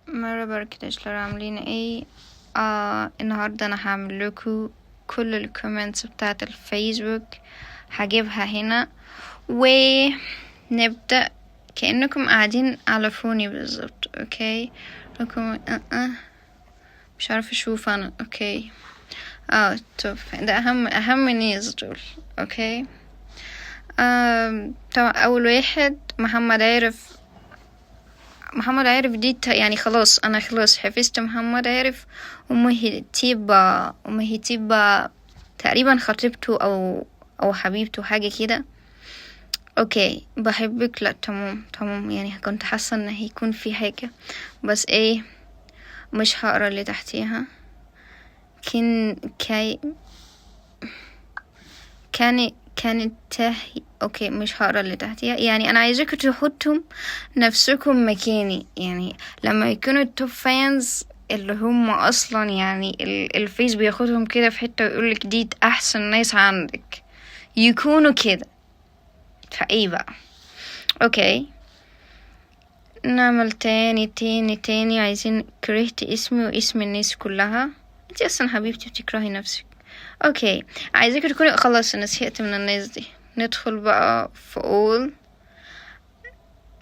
مرحبا كده عاملين ايه؟ النهاردة انا هعمل لكم كل الكومنتس بتاعت الفيسبوك، هجيبها هنا ونبدأ كأنكم قاعدين على فوني بالظبط. اوكي لكم مش عارفة اشوف انا. اوكي طب ده اهم ناس دول. اوكي طبعا اول واحد محمد عارف دي يعني خلاص انا حفظت محمد عارف. ومهتيبة تقريبا خطيبته او حبيبته حاجة كده. اوكي بحبك. لا تمام يعني كنت حاسة ان هيكون في حاجة، بس ايه مش هقرا اللي تحتيها. كانت اوكي مش هقرا اللي تحتيها. يعني انا عايزاكم تحطوا نفسكم مكاني، يعني لما يكونوا التوب فانز اللي هم اصلا يعني الفيس بياخدهم كده في حتة ويقولك دي احسن ناس عندك، يكونوا كده. فايه بقى؟ اوكي نعمل تاني. عايزين كرهت اسمي واسم الناس كلها. انت اصلا حبيبتي بتكرهي نفسك. اوكي عايزاك تكوني خلاص انا زهقت من الناس دي. ندخل بقى في all.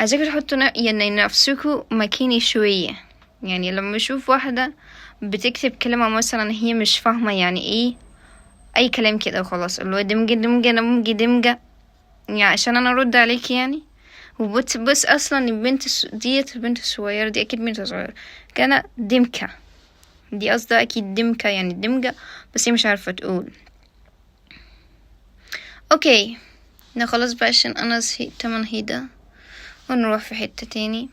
عايزاك تحطوا يعني نفسكوا مكاني شوية. يعني لما اشوف واحدة بتكتب كلمة مثلا هي مش فاهمة يعني ايه، اي كلام كده وخلاص، اللي هو دمجة يعني عشان انا ارد عليك يعني. بس اصلا البنت الصغيرة دي اكيد بنت صغيرة كان دمكة. دي قصدها اكيد دمكة يعني دمجة، بس هي مش عارفة تقول. اوكي نخلص بقى عشان انا زهقت من هيدا ونروح في حتة تاني.